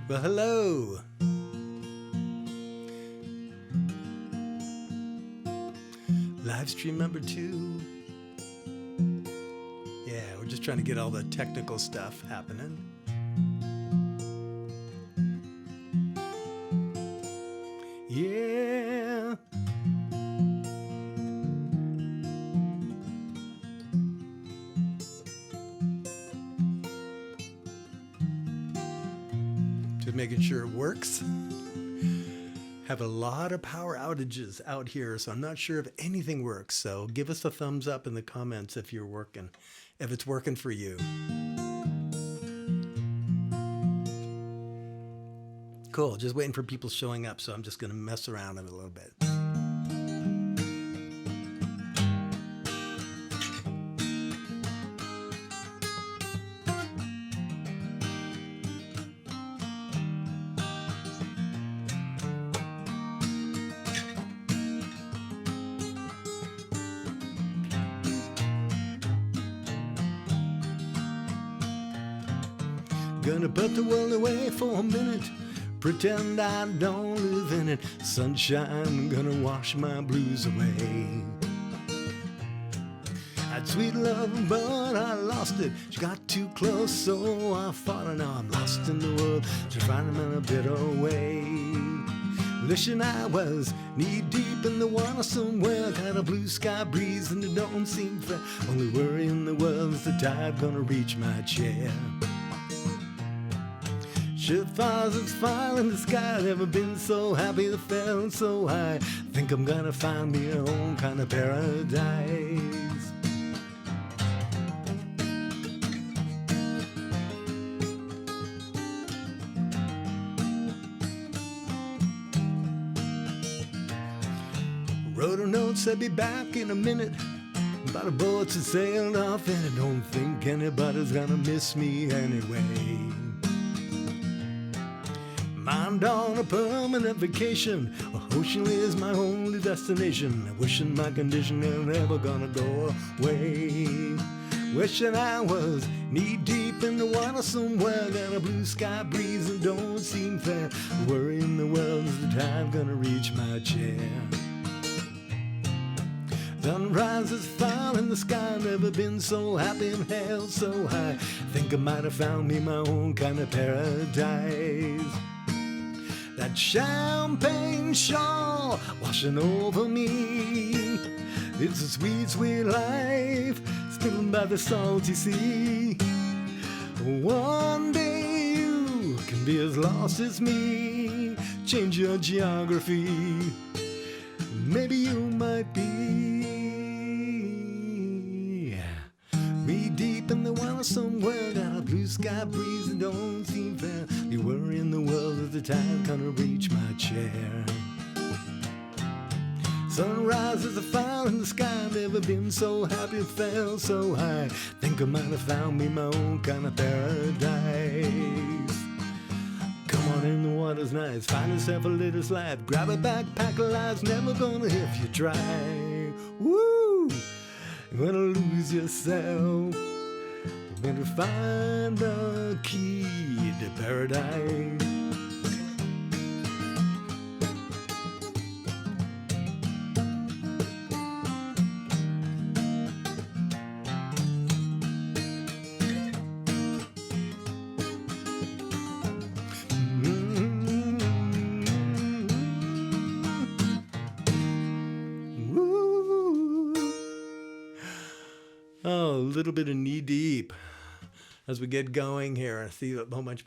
Well, hello. Live stream number 2. Yeah, we're just trying to get all the technical stuff happening. Yeah. Just making sure it works. Have a lot of power outages out here, so I'm not sure if anything works. So give us a thumbs up in the comments if you're working, if it's working for you. Cool, just waiting for people showing up, so I'm just going to mess around a little bit. Gonna put the world away for a minute, pretend I don't live in it. Sunshine, gonna wash my blues away. Had sweet love, but I lost it. She got too close, so I fought her. Now I'm lost in the world, just finding in a bitter way. Wishing I was knee deep in the water somewhere. Got a blue sky breeze and it don't seem fair. Only worry in the world is the tide gonna reach my chair. Shit fires its fire in the sky. Never been so happy that felt so high. Think I'm gonna find me a own kind of paradise. Wrote a note, said be back in a minute. But the boats had sailed off and I don't think anybody's gonna miss me anyway. I'm on a permanent vacation. Ocean is my only destination. Wishing my condition is never gonna go away. Wishing I was knee deep in the water somewhere. Got a blue sky breeze and don't seem fair. Worrying the world is the time gonna reach my chair. Sunrise is far in the sky. Never been so happy and held so high. Think I might have found me my own kind of paradise. That champagne shawl washing over me. It's a sweet, sweet life spilling by the salty sea. One day you can be as lost as me. Change your geography. Maybe you might be deep in the water somewhere. Got a blue sky breeze and don't seem fair. You worry in the world at the time gonna reach my chair. Sunrise is a fire in the sky. Never been so happy, felt so high. Think I might have found me my own kind of paradise. Come on in, the water's nice. Find yourself a little slide. Grab a backpack, life's never gonna if you try. Woo! You're gonna lose yourself. You're gonna find the key to paradise. Oh, a little bit of knee deep as we get going here. I see a whole bunch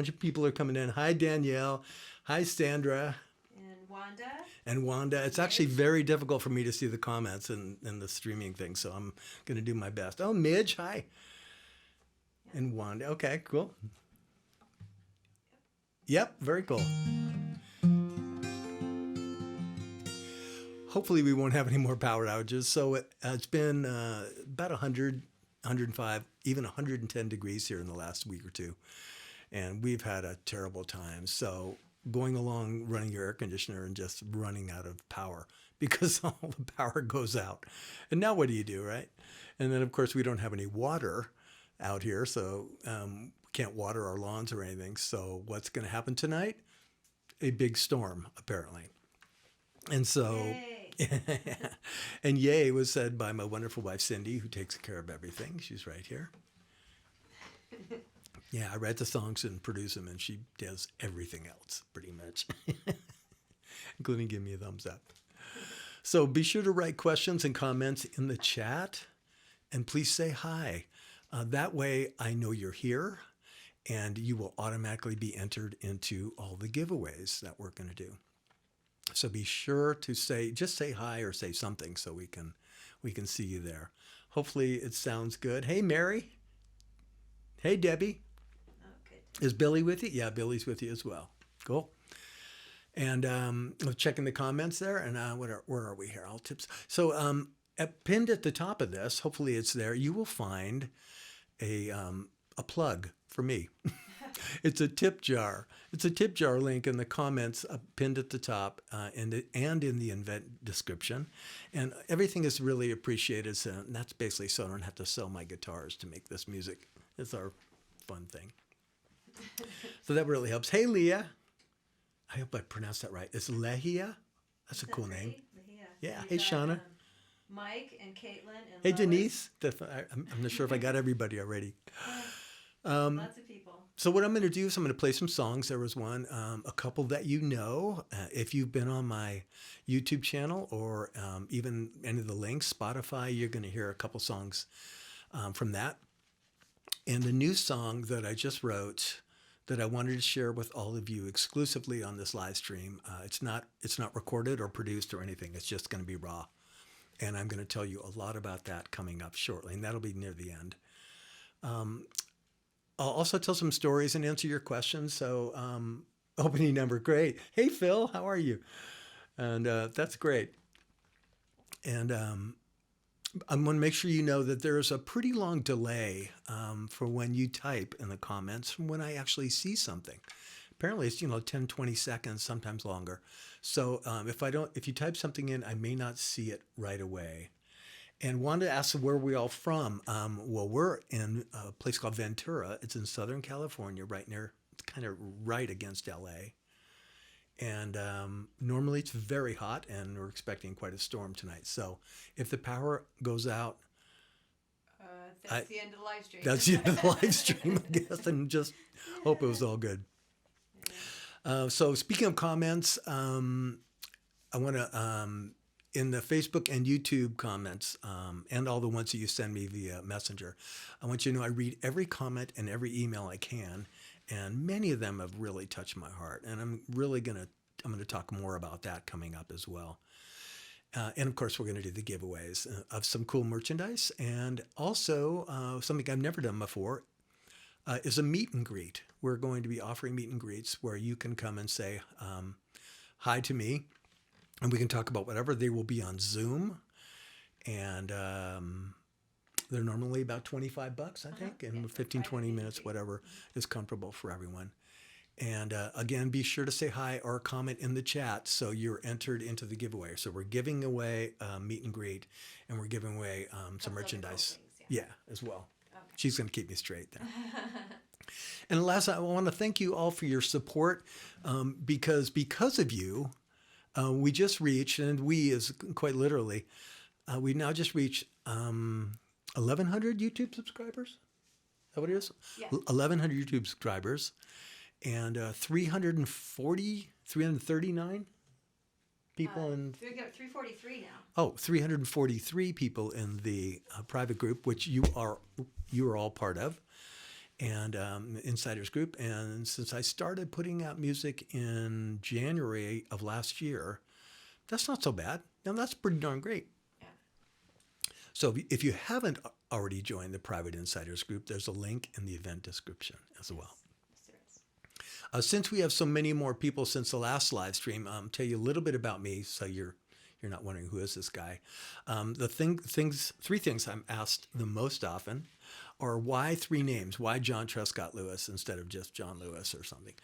of people are coming in. Hi, Danielle. Hi, Sandra. And Wanda. It's actually very difficult for me to see the comments and the streaming thing, so I'm going to do my best. Oh, Midge, hi. And Wanda. Okay, cool. Yep, very cool. Hopefully we won't have any more power outages. So it's been about 100, 105, even 110 degrees here in the last week or two. And we've had a terrible time. So going along running your air conditioner and just running out of power because all the power goes out. And now what do you do, right? And then, of course, we don't have any water. out here, so can't water our lawns or anything. So what's going to happen tonight? A big storm, apparently. And so, and yay was said by my wonderful wife, Cindy, who takes care of everything. She's right here. Yeah, I write the songs and produce them, and she does everything else, pretty much, including give me a thumbs up. So be sure to write questions and comments in the chat, and please say hi. That way I know you're here, and you will automatically be entered into all the giveaways that we're going to do. So be sure to just say hi or say something so we can see you there. Hopefully it sounds good. Hey, Mary. Hey, Debbie. Oh, good. Is Billy with you? Yeah, Billy's with you as well. Cool. And checking the comments there. And where are we here? All tips. So pinned at the top of this, hopefully it's there, you will find a plug for me. It's a tip jar. It's a tip jar link in the comments pinned at the top and in the event description. And everything is really appreciated. So that's basically so I don't have to sell my guitars to make this music. It's our fun thing. So that really helps. Hey, Leah. I hope I pronounced that right. It's Lehia. That's a cool name. Lehia. Yeah. Hey, Shauna. Mike and Caitlin and Hey, Lois. Denise. I'm not sure if I got everybody already. Lots of people. So what I'm going to do is I'm going to play some songs. There was one, a couple that you know. If you've been on my YouTube channel or even any of the links, Spotify, you're going to hear a couple songs from that. And the new song that I just wrote that I wanted to share with all of you exclusively on this live stream. It's not recorded or produced or anything. It's just going to be raw. And I'm going to tell you a lot about that coming up shortly, and that'll be near the end. I'll also tell some stories and answer your questions. So opening number, great. Hey, Phil, how are you? And that's great. And I'm going to make sure you know that there is a pretty long delay for when you type in the comments from when I actually see something. Apparently it's 10, 20 seconds, sometimes longer. So if you type something in, I may not see it right away. And wanted to ask where we all from. Well, we're in a place called Ventura. It's in Southern California, it's kind of right against LA. And normally it's very hot, and we're expecting quite a storm tonight. So if the power goes out, that's the end of the live stream. That's the end of the live stream, I guess, and just hope it was all good. So speaking of comments, I want to, in the Facebook and YouTube comments, and all the ones that you send me via Messenger, I want you to know I read every comment and every email I can, and many of them have really touched my heart. And I'm going to talk more about that coming up as well. And of course, we're going to do the giveaways of some cool merchandise, and also something I've never done before is a meet and greet. We're going to be offering meet and greets where you can come and say hi to me, and we can talk about whatever. They will be on Zoom, and they're normally about $25, I think, and 15, 20 minutes, whatever is comfortable for everyone. And again, be sure to say hi or comment in the chat so you're entered into the giveaway. So we're giving away meet and greet, and we're giving away some merchandise. Cool things, yeah, as well. Okay. She's going to keep me straight there. And last, I want to thank you all for your support because of you, we just reached, and we is quite literally, we now just reached 1,100 YouTube subscribers. Is that what it is? Yeah. 1,100 YouTube subscribers and 339 people in... We got 343 now. Oh, 343 people in the private group, which you are all part of, and Insiders Group. And since I started putting out music in January of last year, that's not so bad. Now, that's pretty darn great. Yeah. So if you haven't already joined the private Insiders Group, there's a link in the event description as well. Since we have so many more people since the last live stream, tell you a little bit about me so you're not wondering who is this guy. Three things I'm asked the most often are why three names? Why John Trescott Lewis instead of just John Lewis or something?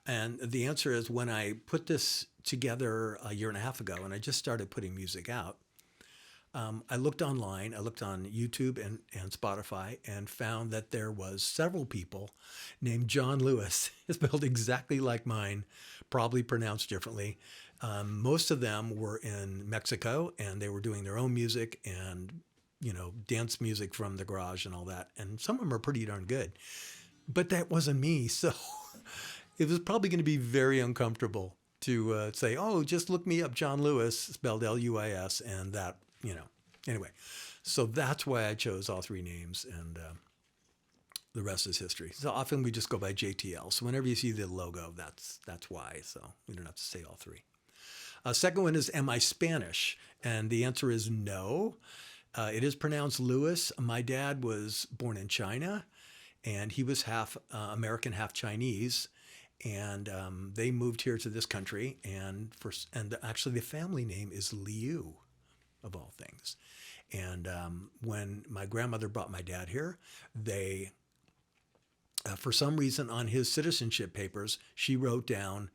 And the answer is when I put this together a year and a half ago and I just started putting music out, I looked online, I looked on YouTube and Spotify, and found that there was several people named John Lewis, spelled exactly like mine, probably pronounced differently. Most of them were in Mexico, and they were doing their own music and dance music from the garage and all that. And some of them are pretty darn good. But that wasn't me, so it was probably going to be very uncomfortable to say, oh, just look me up, John Lewis, spelled Luis, and that, Anyway, so that's why I chose all three names, and the rest is history. So often we just go by JTL. So whenever you see the logo, that's why. So we don't have to say all three. Second one is, am I Spanish? And the answer is no. It is pronounced Lewis. My dad was born in China, and he was half American, half Chinese. And they moved here to this country, and actually the family name is Liu, of all things. And when my grandmother brought my dad here, they, for some reason on his citizenship papers, she wrote down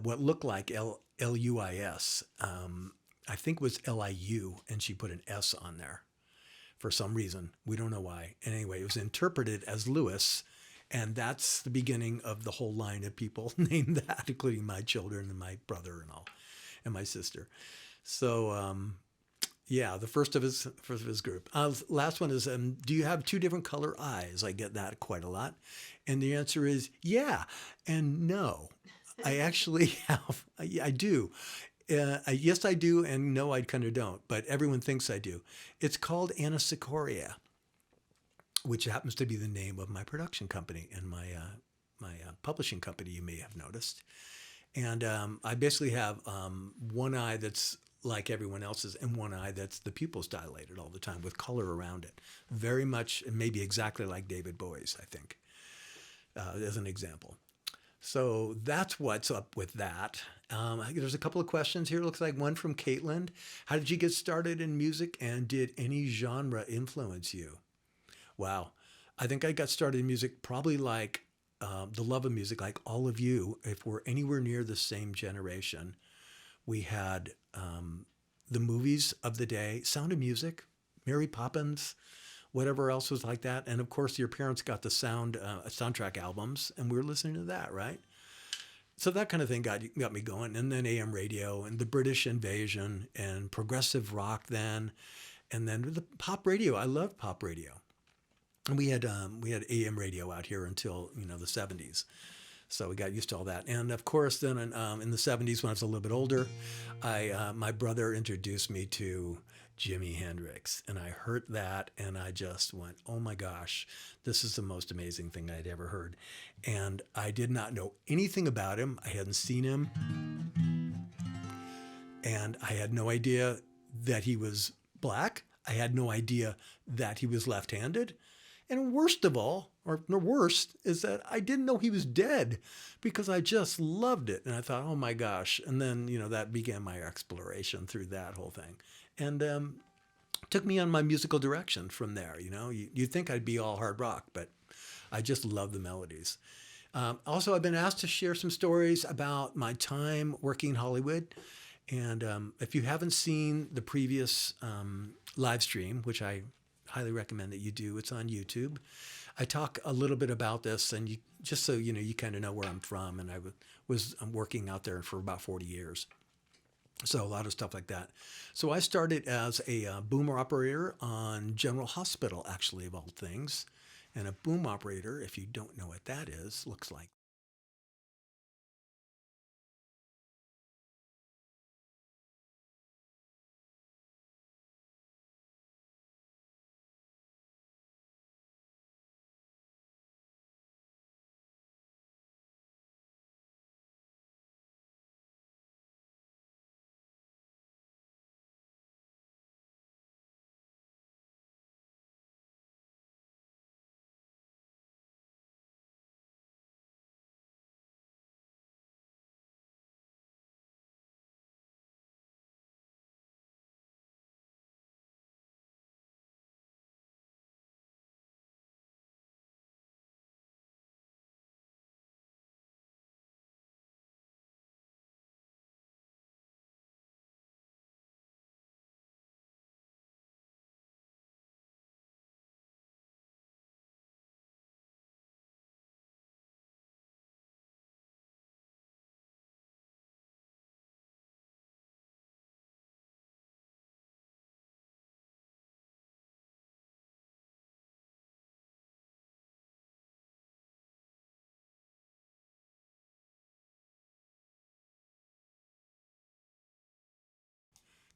what looked like Luis. I think it was Liu, and she put an S on there for some reason. We don't know why. Anyway, it was interpreted as Lewis, and that's the beginning of the whole line of people named that, including my children and my brother and all, and my sister. So, yeah, the first of his group. Last one is, do you have two different color eyes? I get that quite a lot. And the answer is yeah and no. I actually have. I do. Yes, I do, and no, I kind of don't. But everyone thinks I do. It's called Anisocoria, which happens to be the name of my production company and my publishing company, you may have noticed. And I basically have one eye that's like everyone else's, and one eye that's the pupils dilated all the time with color around it. Very much, maybe exactly like David Bowie's, I think, as an example. So that's what's up with that. There's a couple of questions here. Looks like one from Caitlin. How did you get started in music, and did any genre influence you? Wow. I think I got started in music probably like the love of music, like all of you. If we're anywhere near the same generation, we had the movies of the day, Sound of Music, Mary Poppins, whatever else was like that. And of course, your parents got the soundtrack albums, and we were listening to that, right? So that kind of thing got me going. And then AM radio and the British invasion and progressive rock then. And then the pop radio. I loved pop radio. And we had AM radio out here until, the 70s. So we got used to all that. And of course, then in the 70s, when I was a little bit older, my brother introduced me to Jimi Hendrix. And I heard that, and I just went, oh my gosh, this is the most amazing thing I'd ever heard. And I did not know anything about him. I hadn't seen him. And I had no idea that he was black. I had no idea that he was left-handed. And worst of all, or the worst, is that I didn't know he was dead, because I just loved it. And I thought, oh my gosh. And then, that began my exploration through that whole thing. And took me on my musical direction from there. You'd think I'd be all hard rock, but I just love the melodies. Also, I've been asked to share some stories about my time working in Hollywood. And if you haven't seen the previous live stream, which I highly recommend that you do, it's on YouTube. I talk a little bit about this, and just so you kind of know where I'm from. And I'm working out there for about 40 years. So a lot of stuff like that. So I started as a boomer operator on General Hospital, actually, of all things. And a boom operator, if you don't know what that is, looks like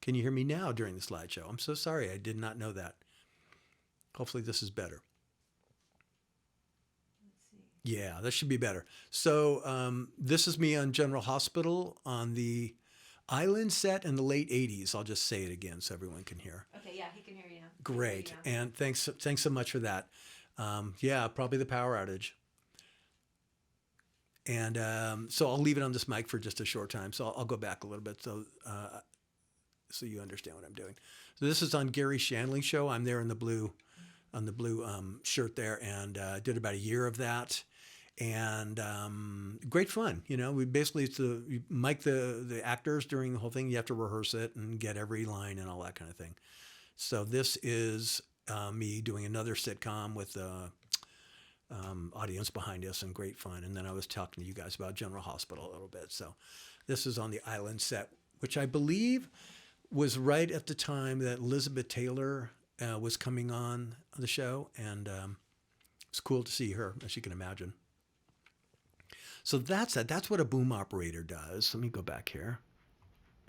Can you hear me now during the slideshow? I'm so sorry. I did not know that. Hopefully this is better. Yeah, that should be better. So this is me on General Hospital on the Island set in the late 80s. I'll just say it again so everyone can hear. Okay, yeah, he can hear you now. Great. And thanks so much for that. Yeah, probably the power outage. And so I'll leave it on this mic for just a short time. So I'll go back a little bit so you understand what I'm doing. So this is on Gary Shandling's show. I'm there in the blue, on the blue shirt there, and did about a year of that. And great fun. You know, we basically, you mic the actors during the whole thing. You have to rehearse it and get every line and all that kind of thing. So this is me doing another sitcom with audience behind us and great fun. And then I was talking to you guys about General Hospital a little bit. So this is on the Island set, which I believe was right at the time that Elizabeth Taylor was coming on the show. And it's cool to see her, as you can imagine. So that's it. That's what a boom operator does. Let me go back here.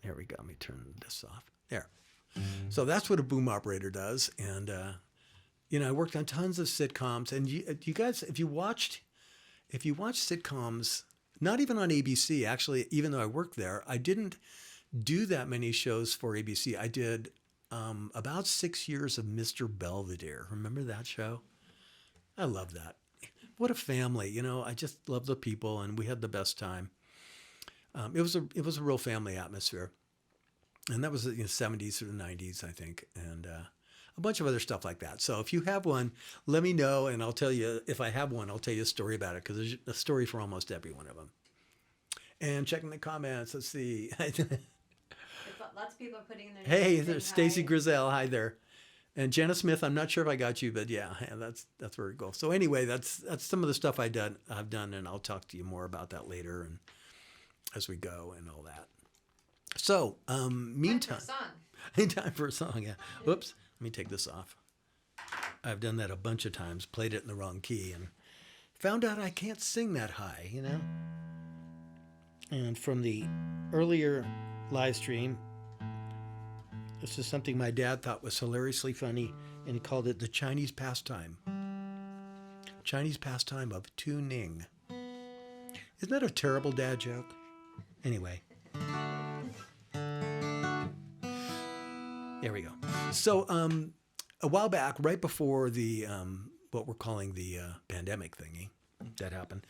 There we go. Let me turn this off. There. So that's what a boom operator does. And, you know, I worked on tons of sitcoms. And you guys, if you watched sitcoms, not even on ABC, actually, even though I worked there, I didn't do that many shows for ABC. I did about 6 years of Mr. Belvedere. Remember that show? I love that. What a family, you know, I just love the people and we had the best time. It was a real family atmosphere. And that was in the 70s through the 90s, I think, and a bunch of other stuff like that. So if you have one, let me know, and I'll tell you, if I have one, I'll tell you a story about it, because there's a story for almost every one of them. And checking the comments, let's see. Lots of people are putting in their Hey, there's Stacy Grizel, hi there. And Jana Smith, I'm not sure if I got you, but yeah, that's where we go. So anyway, that's some of the stuff I've done, and I'll talk to you more about that later and as we go and all that. So, meantime, time for a song. Yeah. Whoops. Let me take this off. I've done that a bunch of times, played it in the wrong key, and found out I can't sing that high, you know? And from the earlier live stream, this is something my dad thought was hilariously funny, and he called it the Chinese pastime. Chinese pastime of tuning. Isn't that a terrible dad joke? Anyway. There we go. So a while back, right before the what we're calling the pandemic thingy that happened,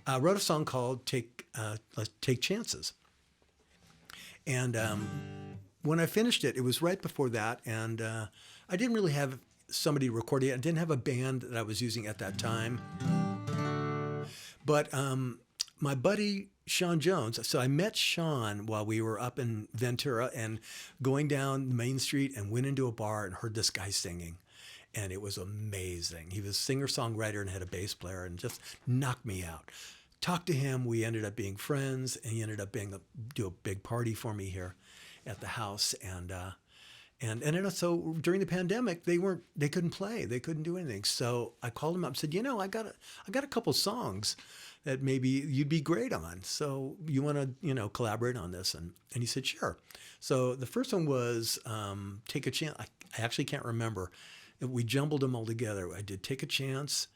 I wrote a song called "Take Chances." And when I finished it, it was right before that, and I didn't really have somebody recording it. I didn't have a band that I was using at that time. But my buddy Sean Jones, so I met Sean while we were up in Ventura and going down Main Street, and went into a bar and heard this guy singing. And it was amazing. He was a singer-songwriter and had a bass player and just knocked me out. Talked to him. We ended up being friends, and he ended up do a big party for me here at the house. And so during the pandemic, they couldn't play. They couldn't do anything. So I called him up and said, you know, I got a couple songs that maybe you'd be great on. So you want to, you know, collaborate on this? And he said, sure. So the first one was Take a Chance. I actually can't remember. We jumbled them all together. I did Take a Chance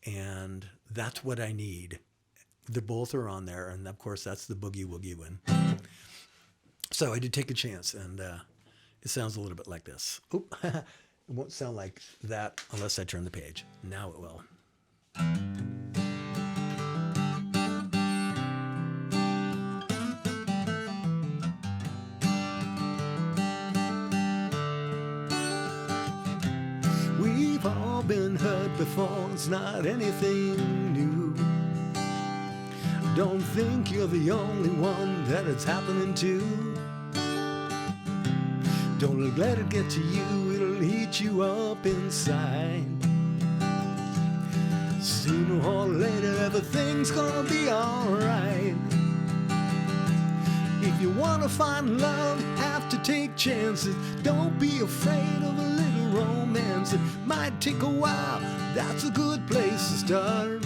and That's What I Need. They both are on there. And of course, that's the Boogie Woogie one. So I did Take a Chance, and it sounds a little bit like this. Oop, it won't sound like that unless I turn the page. Now it will. We've all been hurt before, it's not anything new. Don't think you're the only one that it's happening to. Don't let it get to you, it'll eat you up inside. Sooner or later, everything's gonna be alright. If you wanna find love, you have to take chances. Don't be afraid of a little romance. It might take a while, that's a good place to start.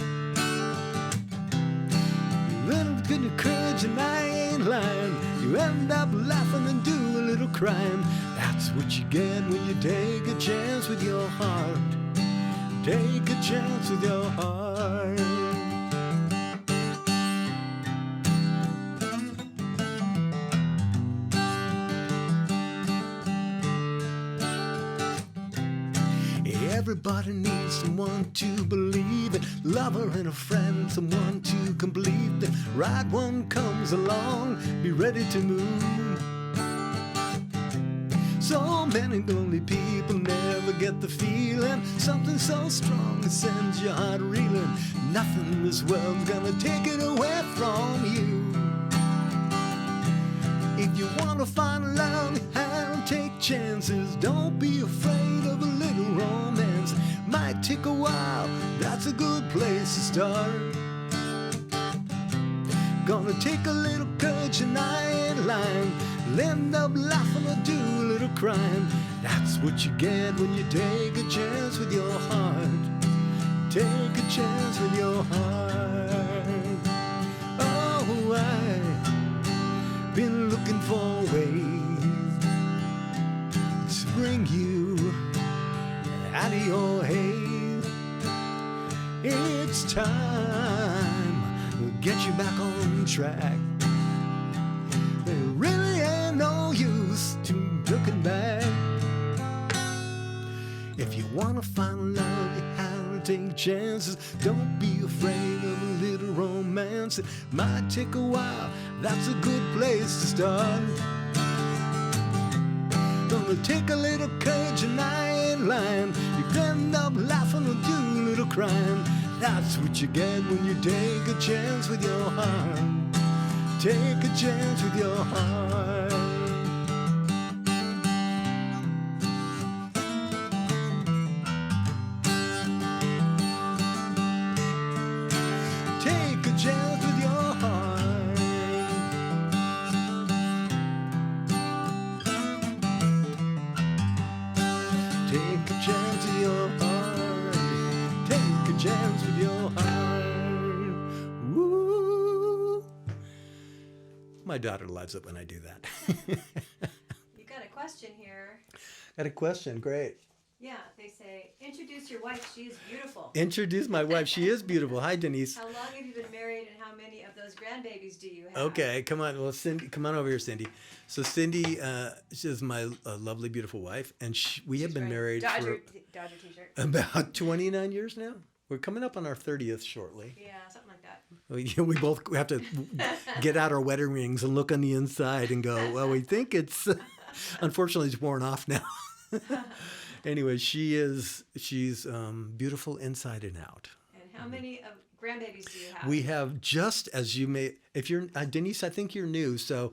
A little good courage and I ain't ain't lying. You end up laughing and do a little crying. That's what you get when you take a chance with your heart. Take a chance with your heart. Everybody needs someone to believe in, lover and a friend, someone to complete. The right one comes along, be ready to move. So many lonely people never get the feeling, something so strong that sends your heart reeling. Nothing in this world's gonna take it away from you. If you wanna find love, you have to take chances. Don't be afraid of a little romance. Might take a while, that's a good place to start. Gonna take a little courage and I ain't lying. End up laughing or do a little crying. That's what you get when you take a chance with your heart. Take a chance with your heart. Oh, I've been looking for ways to bring you out of your haze. It's time to get you back on track. There really ain't no use to looking back. If you wanna find love, you have to take chances. Don't be afraid of a little romance. It might take a while, that's a good place to start. Gonna take a little courage and I ain't lying. You end up laughing or do a little crying. That's what you get when you take a chance with your heart. Take a chance with your heart. Take a chance with your heart. Take a chance with your heart. Take a chance with your heart. Woo. My daughter loves it when I do that. You got a question here. Got a question, great. Yeah, they say, introduce your wife. She is beautiful. Introduce my wife. She is beautiful. Hi, Denise. How long have you been married, and how many of those grandbabies do you have? Okay, come on. Well, Cindy, come on over here, Cindy. So Cindy, she's my lovely, beautiful wife, and we have been married Dodger for t-shirt. about 29 years now. We're coming up on our 30th shortly. Yeah, something like that. We both have to get out our wedding rings and look on the inside and go, well, we think it's, unfortunately, it's worn off now. Anyway, she's beautiful inside and out. And how many of grandbabies do you have? We have, just as you may, if you're, Denise, I think you're new. So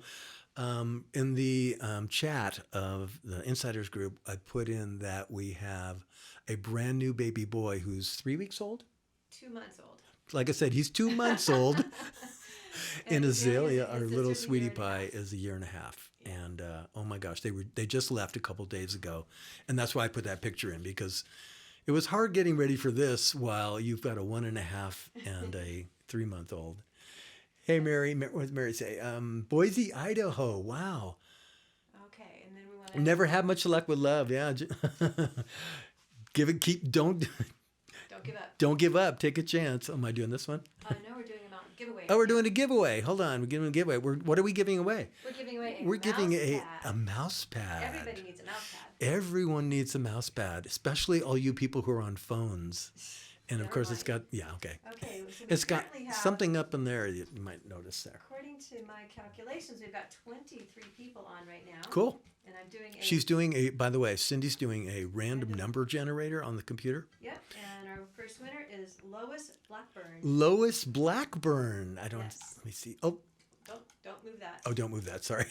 in the chat of the Insiders group, I put in that we have a brand new baby boy who's 3 weeks old. 2 months old. Like I said, he's 2 months old. And Azalea, our his little sister's a sweetie year and a pie, half. is a year and a half. And oh my gosh, they just left a couple days ago. And that's why I put that picture in, because it was hard getting ready for this while you've got a 1.5 and a 3-month-old. Hey, Mary, what does Mary say? Boise, Idaho. Wow. Okay, and then we want to... Never had much luck with love. Yeah. Don't give up. Don't give up. Take a chance. Am I doing this one? No, we're doing a mountain giveaway. Oh, we're doing a giveaway. Hold on. We're giving a giveaway. What are we giving away? We're giving away We're giving mouse a mouse pad. Everybody needs a mouse pad. Everyone needs a mouse pad, especially all you people who are on phones. And of course, it's got, yeah, okay. Okay, so we It's got currently have, something up in there you might notice there. according to my calculations, we've got 23 people on right now. Cool. And I'm doing a... She's doing by the way, Cindy's doing a random number generator on the computer. Yep, and our first winner is Lois Blackburn. Lois Blackburn. I don't, Yes. let me see. Oh, Don't move that. don't move that. Sorry.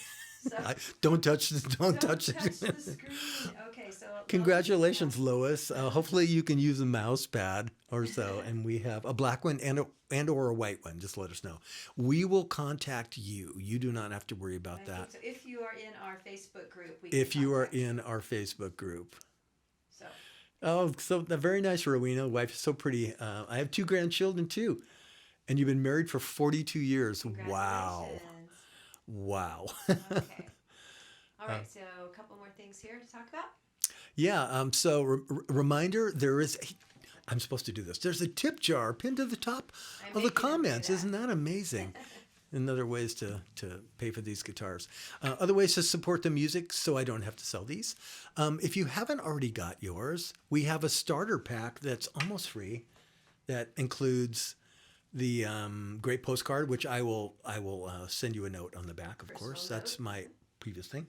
So, Don't touch the, don't touch the it. screen. Okay, so... Congratulations, Lois. Hopefully you can use a mouse pad or so. And we have a black one and or a white one. Just let us know. We will contact you. You do not have to worry about that. So if you are in our Facebook group, we If can you are contact you. in our Facebook group. So, Oh, so very nice, Rowena. Wife is so pretty. I have 2 grandchildren too. And you've been married for 42 years. Wow. congratulations. Wow. Okay. All right. So a couple more things here to talk about. Yeah. So reminder, there is. I'm supposed to do this. There's a tip jar pinned to the top I'm of the making them do comments. that. Isn't that amazing? And other ways to pay for these guitars. Other ways to support the music so I don't have to sell these. If you haven't already got yours, we have a starter pack that's almost free that includes the great postcard, which I will send you a note on the back, of Personal course. note. That's my previous thing.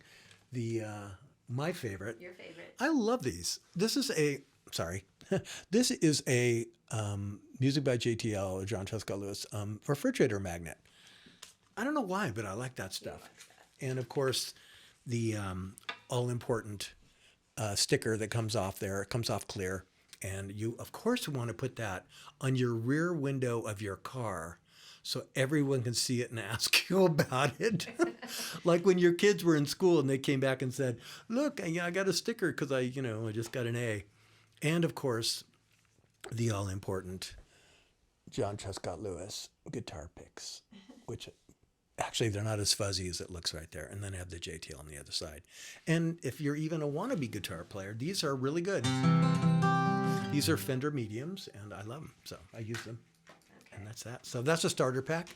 The my favorite. Your favorite. I love these. This is a this is a music by JTL or John Trescott Lewis refrigerator magnet. I don't know why, but I like that stuff. And of course, the all important sticker that comes off there, it comes off clear. And you, of course, want to put that on your rear window of your car so everyone can see it and ask you about it. Like when your kids were in school and they came back and said, look, I got a sticker because I just got an A. And of course, the all important John Trescott Lewis guitar picks, which actually they're not as fuzzy as it looks right there. And then I have the JTL on the other side. And if you're even a wannabe guitar player, these are really good. These are Fender mediums, and I love them, so I use them. And that's that. So that's a starter pack.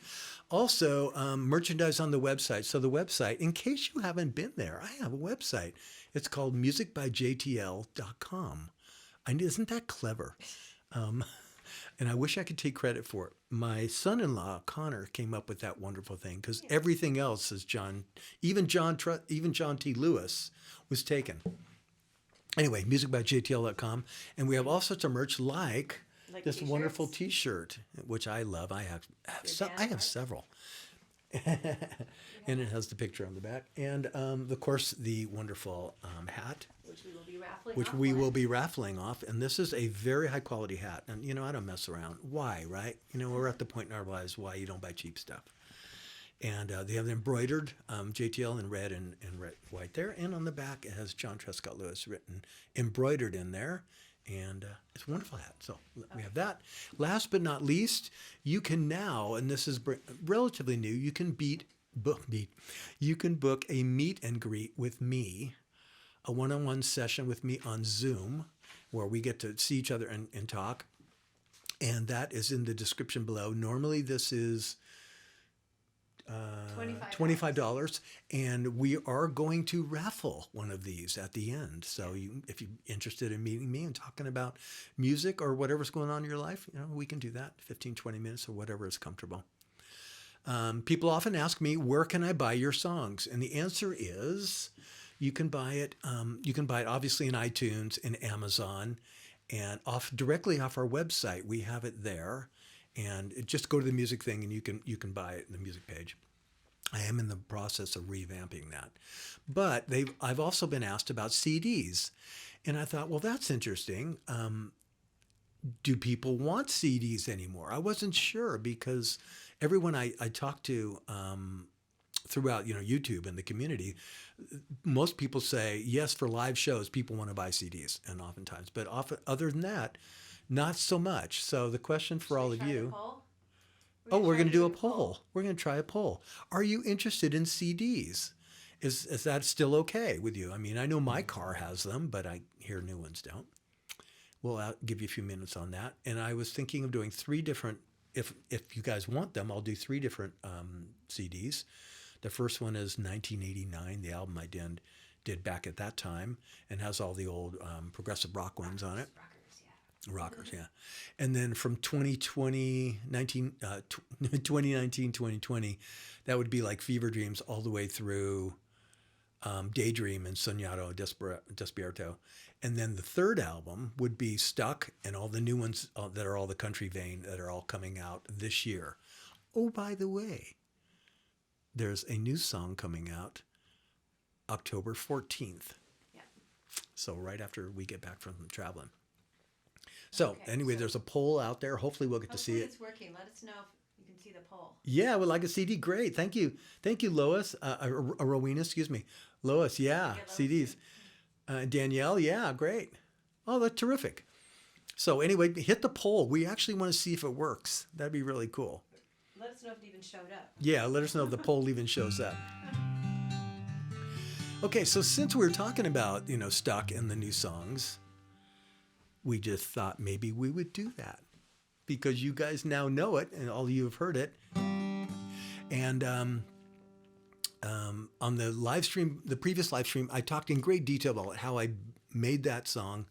Also, merchandise on the website. So the website, in case you haven't been there, I have a website. It's called musicbyjtl.com. Isn't that clever? And I wish I could take credit for it. My son-in-law, Connor, came up with that wonderful thing because everything else is even John T. Lewis was taken. Anyway, musicbyjtl.com. And we have all sorts of merch like this t-shirts? wonderful T-shirt, which I love. I have several. And it has the picture on the back. And, of course, the wonderful hat. Which we will be raffling off. Raffling off. And this is a very high-quality hat. And, I don't mess around. Why, right? We're at the point in our lives why you don't buy cheap stuff. And they have embroidered JTL in red and red, white there. And on the back, it has John Trescott Lewis embroidered in there. And it's a wonderful hat. So we have that. Last but not least, you can now, and this is relatively new, you can book a meet and greet with me, a one-on-one session with me on Zoom, where we get to see each other and talk. And that is in the description below. Normally this is $25, and we are going to raffle one of these at the end. So if you're interested in meeting me and talking about music or whatever's going on in your life, we can do that 15, 20 minutes or whatever is comfortable. People often ask me, where can I buy your songs? And the answer is you can buy it obviously in iTunes and Amazon and directly off our website. We have it there. And just go to the music thing and you can buy it in the music page. I am in the process of revamping that. But I've also been asked about CDs. And I thought, well, that's interesting. Do people want CDs anymore? I wasn't sure because everyone I talked to throughout YouTube and the community, most people say, yes, for live shows, people want to buy CDs, and oftentimes. But other than that, not so much. So the question for all of you. We're going to do a poll. We're going to try a poll. Are you interested in CDs? Is that still okay with you? I mean, I know my car has them, but I hear new ones don't. We'll give you a few minutes on that. And I was thinking of doing 3 different, if you guys want them, I'll do 3 different CDs. The first one is 1989, the album I did back at that time, and has all the old progressive rock ones on it. Rockers, yeah. And then from 2019, 2020, that would be like Fever Dreams all the way through Daydream and Soñado Despierto. And then the third album would be Stuck and all the new ones that are all the country vein that are all coming out this year. Oh, by the way, there's a new song coming out October 14th. Yeah. So right after we get back from traveling. So anyway, there's a poll out there. Hopefully we'll get to see it. It's working. Let us know if you can see the poll. Yeah, well, like a CD, great. Thank you, Lois. Rowena, excuse me. Lois, yeah, CDs. Danielle, yeah, great. Oh, that's terrific. So anyway, hit the poll. We actually want to see if it works. That'd be really cool. Let us know if it even showed up. Yeah, let us know if the poll even shows up. Okay, so since we were talking about, Stuck and the new songs, we just thought maybe we would do that because you guys now know it and all of you have heard it. And on the live stream, the previous live stream, I talked in great detail about how I made that song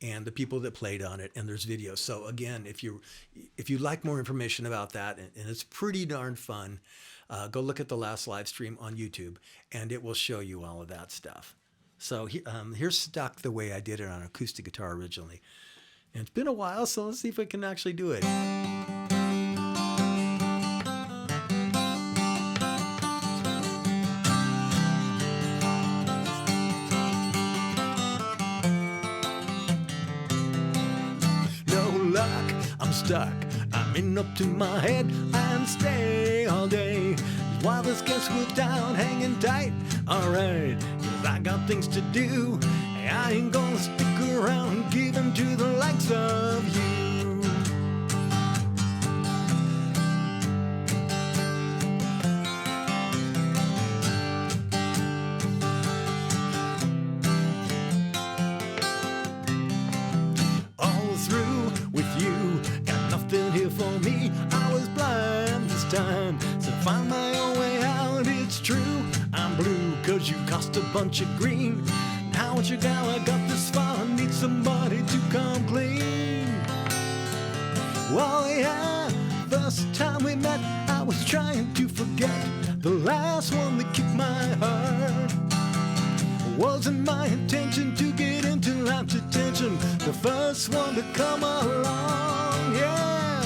and the people that played on it, and there's videos. So again, if you'd like more information about that, and it's pretty darn fun, go look at the last live stream on YouTube, and it will show you all of that stuff. So here's Stuck the way I did it on acoustic guitar originally. And it's been a while, so let's see if I can actually do it. I'm stuck, I'm in up to my head and stay all day. While this gets put down, hanging tight, alright, 'cause I got things to do. I ain't gonna stick around giving to the likes of you. All through with you, got nothing here for me. I was blind this time, so find my own way out. It's true, I'm blue, 'cause you cost a bunch of green. Now what you got, I got this far, need somebody to come clean. Oh yeah, first time we met, I was trying to forget the last one that kicked my heart. Wasn't my intention to get into life's attention, the first one to come along, yeah.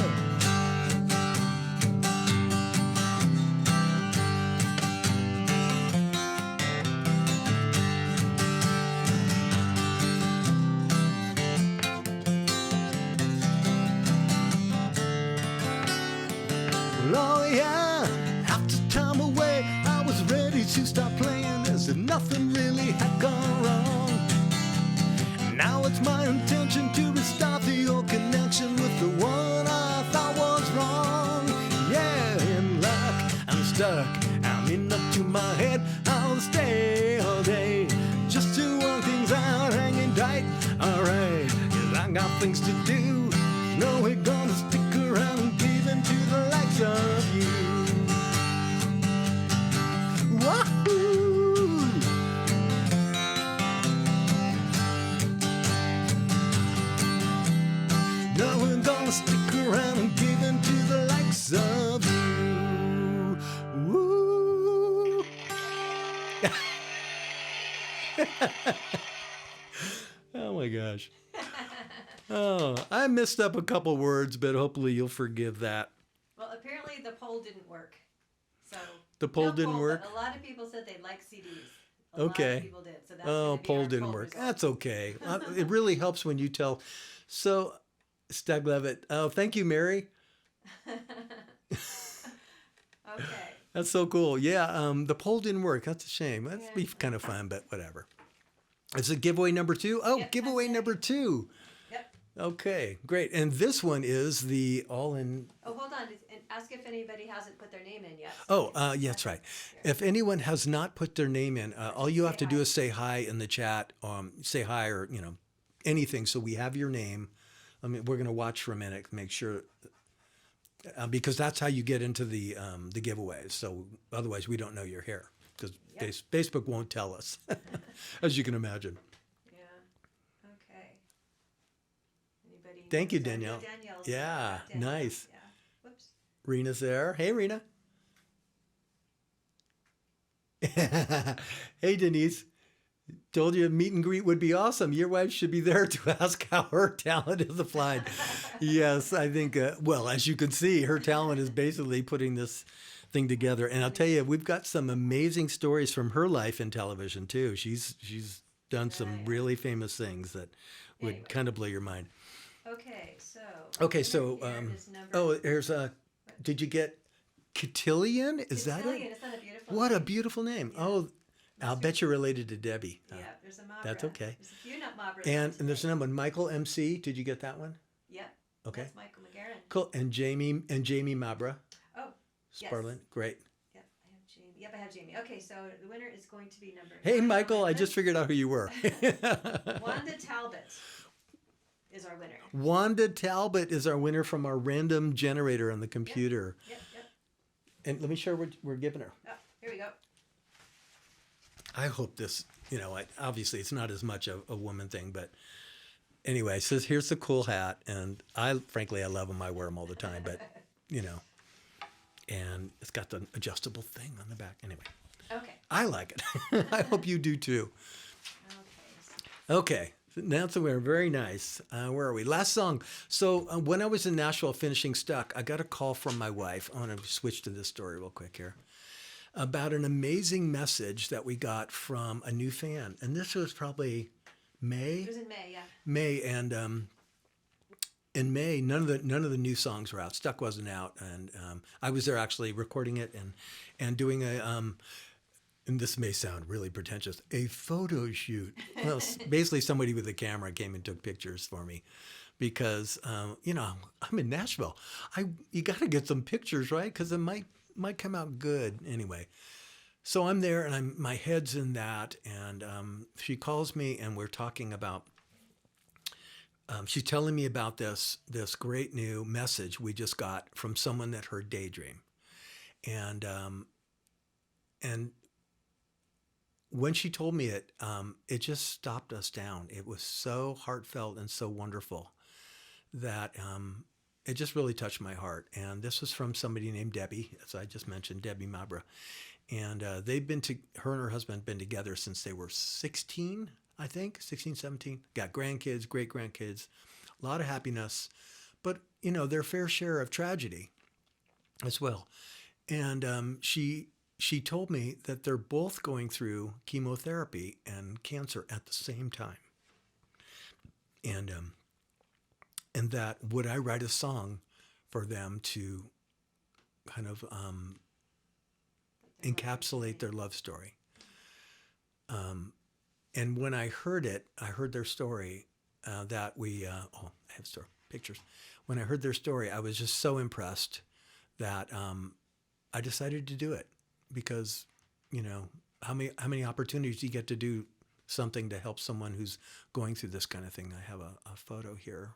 Oh yeah, after time away, I was ready to stop playing as if nothing really had gone wrong. Now it's my intention to restart the old connection with the one I thought was wrong. Yeah, in luck, I'm stuck, I'm in up to my head. I'll stay all day just to work things out, hanging tight, alright, 'cause I got things to do. No, we're gonna stick around and give in to the likes of you. Wahoo! No, we're gonna stick around and give in to the likes of you. Woo! Oh my gosh. Oh, I messed up a couple words, but hopefully you'll forgive that. Well, apparently the poll didn't work. So The poll no didn't poll, work? but a lot of people said they like CDs. A Okay. lot of people did. So that's Oh, gonna be poll our didn't poll work. result. That's okay. It really helps when you tell. So, Stag Levitt. Oh, thank you, Mary. Okay. That's so cool. Yeah, the poll didn't work. That's a shame. That'd be Yeah. kind of fun, but whatever. Is it giveaway number 2? Oh, Yep, giveaway that's it. number 2. Yep. Okay, great. And this one is the all-in. Oh, hold on. And ask if anybody hasn't put their name in yet. Oh, yeah, that's right. If anyone has not put their name in, all you have to do is say hi in the chat. Say hi or anything, so we have your name. I mean, we're going to watch for a minute to make sure, because that's how you get into the giveaways. So otherwise, we don't know you're here because Facebook won't tell us, as you can imagine. Yeah. Okay. Anybody? Thank you, So Danielle. Danielle's Yeah, Danielle. nice. Yeah. Whoops. Rena's there. Hey, Rena. Hey, Denise. Told you a meet and greet would be awesome. Your wife should be there to ask how her talent is applied. Yes, I think, well, as you can see, her talent is basically putting this thing together. And I'll tell you, we've got some amazing stories from her life in television, too. She's done some really famous things that would Anyway. kind of blow your mind. Okay, so. Okay, so, here is number- oh, here's did you get Cotillion? Is that Cotillion, it? isn't that a beautiful What a name? beautiful name. Yeah. Oh, I'll bet you're related to Debbie. Yeah, there's a Mabra. That's okay. There's a few not Mabras. And on there's today. another one, Michael MC. Did you get that one? Yep. Okay. That's Michael McGarren. Cool. And Jamie Mabra. Oh, Yes. Sparlin, great. Yep, I have Jamie. Yep, I have Jamie. Okay, so the winner is going to be number Hey, 9 on Michael, my I just list. figured out who you were. Wanda Talbot is our winner. Wanda Talbot is our winner from our random generator on the computer. Yep. And let me show her what we're giving her. Oh, here we go. I hope this, obviously it's not as much a woman thing, but anyway, it says here's the cool hat. And frankly, I love them. I wear them all the time, but, and it's got the adjustable thing on the back. Anyway, Okay. I like it. I hope you do too. Okay. That's the winner. Very nice. Where are we? Last song. So when I was in Nashville finishing Stuck, I got a call from my wife. I want to switch to this story real quick here. About an amazing message that we got from a new fan. And this was probably May. It was in May, yeah. May, and in May, none of the new songs were out. Stuck wasn't out, and I was there actually recording it and doing a and this may sound really pretentious, a photo shoot. Well, basically somebody with a camera came and took pictures for me because, I'm in Nashville. You got to get some pictures, right? Because it might come out good anyway. So I'm there and my head's in that. And she calls me and we're talking about, she's telling me about this great new message we just got from someone that heard Daydream. And when she told me it, it just stopped us down. It was so heartfelt and so wonderful that it just really touched my heart. And this was from somebody named Debbie, as I just mentioned, Debbie Mabra. And her and her husband have been together since they were 16, I think, 16, 17. Got grandkids, great grandkids, a lot of happiness, but, their fair share of tragedy as well. And she told me that they're both going through chemotherapy and cancer at the same time. And that would I write a song for them to kind of encapsulate their love story. And when I heard their story, that I have pictures. When I heard their story, I was just so impressed that I decided to do it. Because, how many opportunities do you get to do something to help someone who's going through this kind of thing? I have a photo here.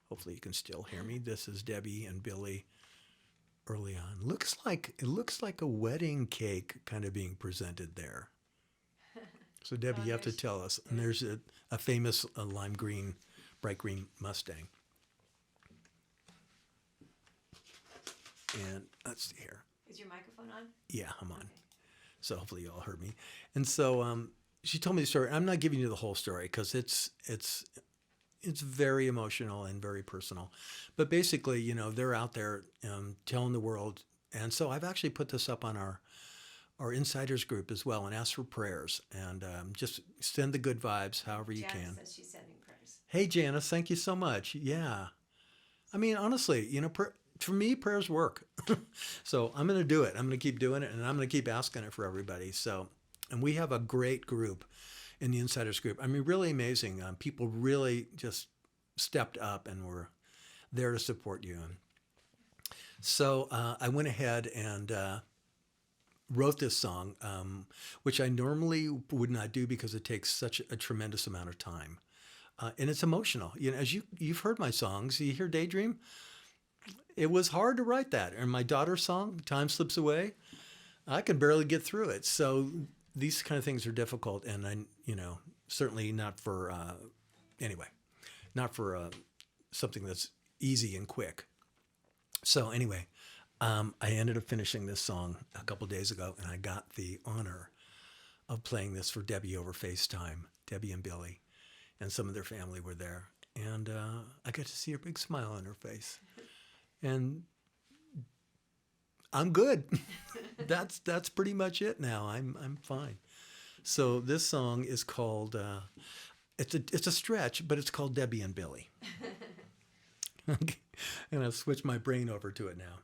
Hopefully you can still hear me. This is Debbie and Billy early on. It looks like a wedding cake kind of being presented there. So Debbie, you have to tell us. And there's a famous lime green, bright green Mustang. And let's see here. Is your microphone on? Yeah, I'm on. Okay. So hopefully you all heard me. And so she told me the story. I'm not giving you the whole story because it's very emotional and very personal. But basically, they're out there telling the world. And so I've actually put this up on our insiders group as well and asked for prayers. And just send the good vibes however you can. Janice says she's sending prayers. Hey, Janice, thank you so much. Yeah. I mean, honestly, for me, prayers work. So I'm going to do it. I'm going to keep doing it, and I'm going to keep asking it for everybody. So, and we have a great group in the Insiders group. I mean, really amazing. People really just stepped up and were there to support you. So I went ahead and wrote this song, which I normally would not do because it takes such a tremendous amount of time. And it's emotional. As you've heard my songs, you hear Daydream. It was hard to write that. And my daughter's song, Time Slips Away, I could barely get through it. So these kind of things are difficult. And I, certainly not for, something that's easy and quick. So anyway, I ended up finishing this song a couple days ago, and I got the honor of playing this for Debbie over FaceTime, Debbie and Billy, and some of their family were there. And I got to see a big smile on her face. And I'm good. That's pretty much it now. I'm fine. So this song is called it's a stretch, but it's called Debbie and Billy. And I've switched my brain over to it now.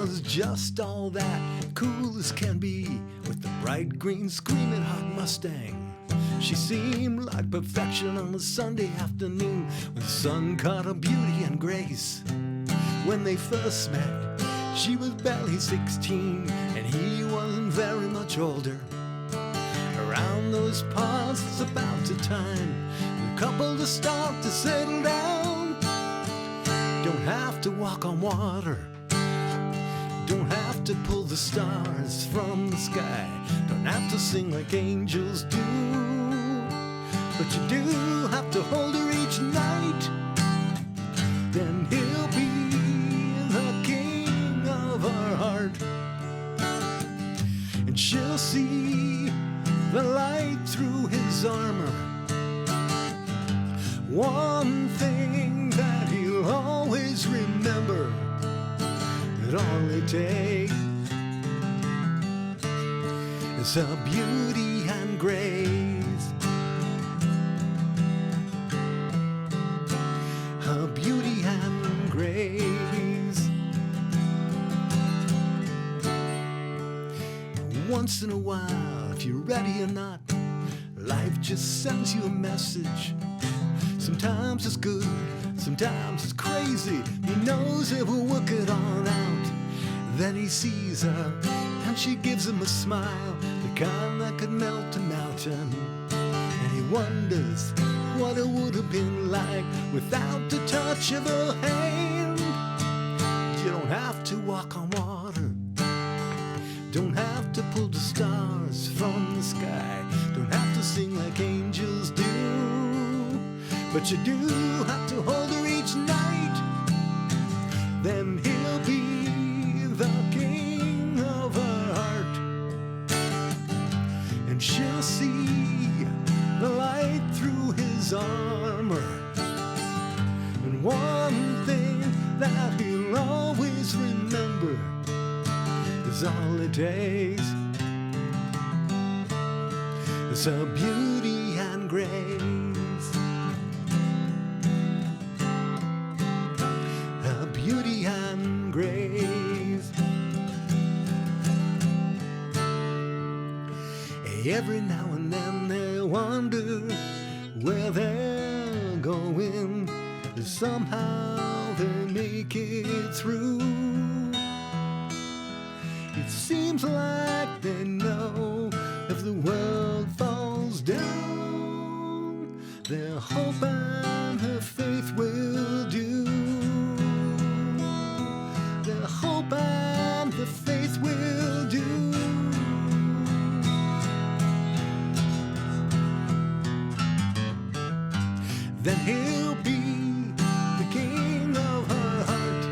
was just all that, cool as can be, with the bright green screaming hot Mustang. She seemed like perfection on a Sunday afternoon, when the sun caught her beauty and grace. When they first met, she was barely 16, and he wasn't very much older. Around those parts, it's about the time the couple to start to settle down. Don't have to walk on water, don't have to pull the stars from the sky, don't have to sing like angels do, but you do have to hold her each night. Then he'll be the king of her heart, and she'll see the light through his armor. One thing that he'll always remember, that all it takes is her beauty and grace. Her beauty and grace. Once in a while, if you're ready or not, life just sends you a message. Sometimes it's good, sometimes it's crazy. He knows it will work it all out. Then he sees her, and she gives him a smile, the kind that could melt a mountain. And he wonders what it would have been like without the touch of her hand. You don't have to walk on water, don't have to pull the stars from the sky, don't have to sing like angels do, but you do have to hold her each night. Then he'll be the king of her heart, and she'll see the light through his armor. And one thing that he'll always remember is all it takes is her beauty and grace. Her beauty and grace. Every now and then they wonder where they're going. Somehow they make it through. It seems like they know if the world falls down, their hope and her faith will do. Their hope and her faith will do. Then he'll be the king of her heart,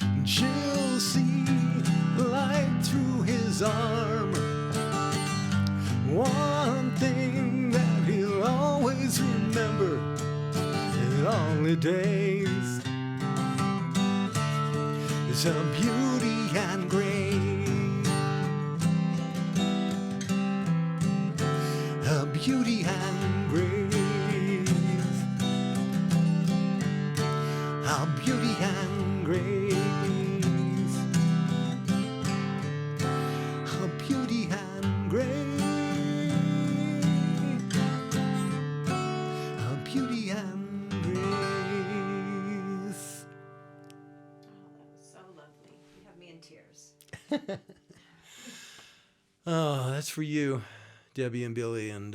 and she'll see the light through his armor. One thing that he'll always remember, and all it takes is her beauty and grace. Her beauty and grace. Her beauty and grace. Her beauty and grace. Her beauty and grace. Oh, that was so lovely. You have me in tears. Oh, that's for you, Debbie and Billy. And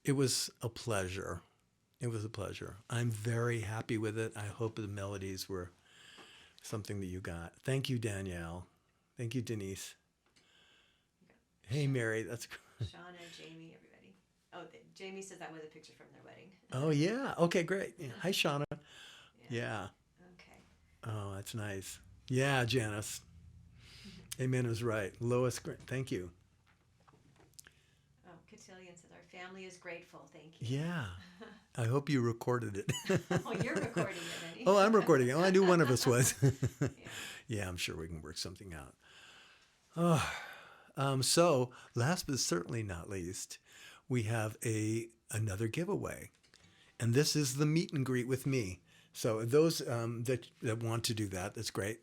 it was a pleasure. It was a pleasure. I'm very happy with it. I hope the melodies were something that you got. Thank you, Danielle. Thank you, Denise. Hey, Mary. That's Shauna, Jamie, everybody. Oh, Jamie says that was a picture from their wedding. Oh, yeah. Okay, great. Yeah. Hi, Shauna. Yeah. Okay. Oh, that's nice. Yeah, Janice. Amen is right. Lois, thank you. Oh, Cotillion says our family is grateful. Thank you. Yeah. I hope you recorded it. Oh, you're recording it, Eddie. Oh, I'm recording it. Oh, I knew one of us was. Yeah, I'm sure we can work something out. So last but certainly not least, we have another giveaway. And this is the meet and greet with me. So those that want to do that, that's great.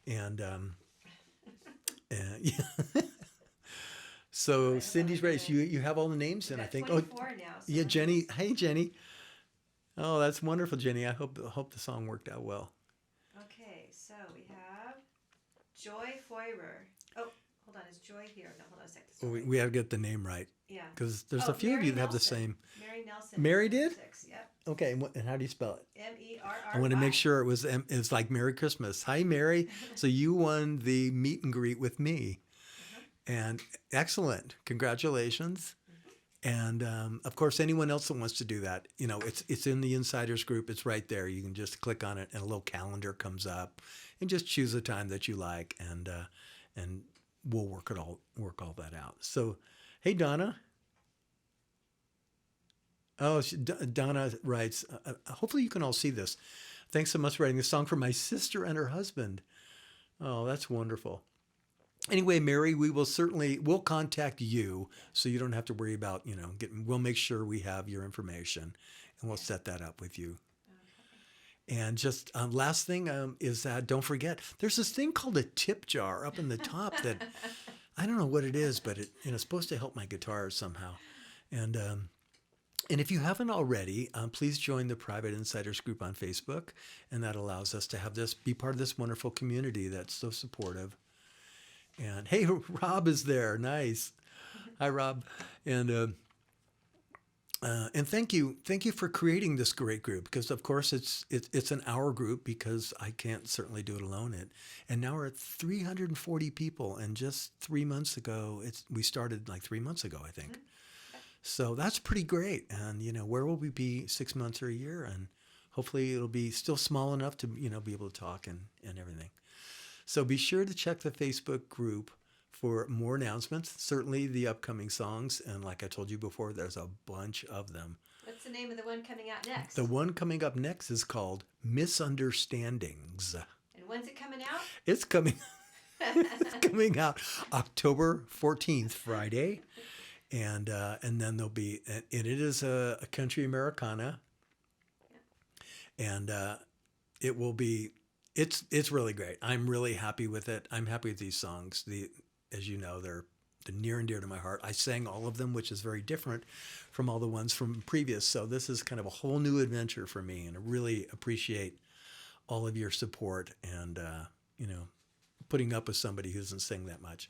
And yeah. So Cindy's ready. So you have all the names, and I think 24 now. So yeah, Jenny. Hey, Jenny. Oh, that's wonderful, Jenny. I hope the song worked out well. Okay, so we have Joy Foyrer. Oh, hold on. Is Joy here? No, hold on a second. We have to get the name right. Yeah. Because there's a few of you that have the same. Mary Nelson. Mary did? Yep. Okay, and how do you spell it? Merry. I want to make sure it's like Merry Christmas. Hi, Mary. So you won the meet and greet with me. And excellent. Congratulations. And of course, anyone else that wants to do that, it's in the Insiders group. It's right there. You can just click on it, and a little calendar comes up, and just choose a time that you like, and we'll work all that out. So, hey, Donna. Oh, Donna writes. Hopefully, you can all see this. Thanks so much for writing this song for my sister and her husband. Oh, that's wonderful. Anyway, Mary, we'll contact you, so you don't have to worry about, we'll make sure we have your information, and we'll set that up with you. Okay. And just last thing is that don't forget, there's this thing called a tip jar up in the top that I don't know what it is, but it's supposed to help my guitar somehow. And if you haven't already, please join the Private Insiders group on Facebook, and that allows us to be part of this wonderful community that's so supportive. And hey, Rob is there. Nice. Hi, Rob. And thank you for creating this great group, because of course it's an hour group, because I can't certainly do it alone. And now we're at 340 people, and just 3 months ago, we started like 3 months ago, I think. Mm-hmm. So that's pretty great. And where will we be 6 months or a year? And hopefully it'll be still small enough to be able to talk and everything. So be sure to check the Facebook group for more announcements, certainly the upcoming songs. And like I told you before, there's a bunch of them. What's the name of the one coming out next? The one coming up next is called Misunderstandings. And when's it coming out? It's coming out October 14th, Friday. And then there'll be, and it is a country Americana. Yeah. And it will be, It's really great. I'm really happy with it. I'm happy with these songs. As you know, they're near and dear to my heart. I sang all of them, which is very different from all the ones from previous. So this is kind of a whole new adventure for me, and I really appreciate all of your support and putting up with somebody who doesn't sing that much.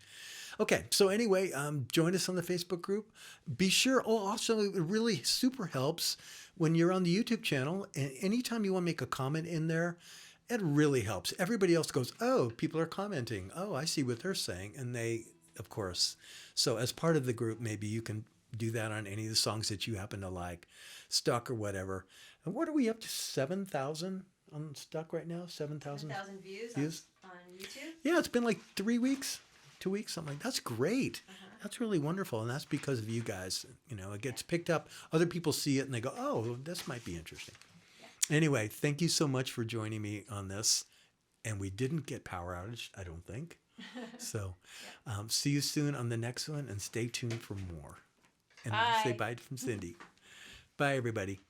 Okay, so anyway, join us on the Facebook group. Be sure. Oh, also, it really super helps when you're on the YouTube channel. And anytime you want to make a comment in there, it really helps. Everybody else goes, oh, people are commenting. Oh, I see what they're saying. And they, of course. So as part of the group, maybe you can do that on any of the songs that you happen to like, Stuck or whatever. And what are we up to? 7,000 on Stuck right now? 7,000 views on YouTube? Yeah, it's been like 3 weeks, 2 weeks, something like that. That's great. Uh-huh. That's really wonderful. And that's because of you guys. It gets picked up. Other people see it and they go, oh, this might be interesting. Anyway, thank you so much for joining me on this. And we didn't get power outage, I don't think. So see you soon on the next one, and stay tuned for more. And bye. Say bye from Cindy. Bye, everybody.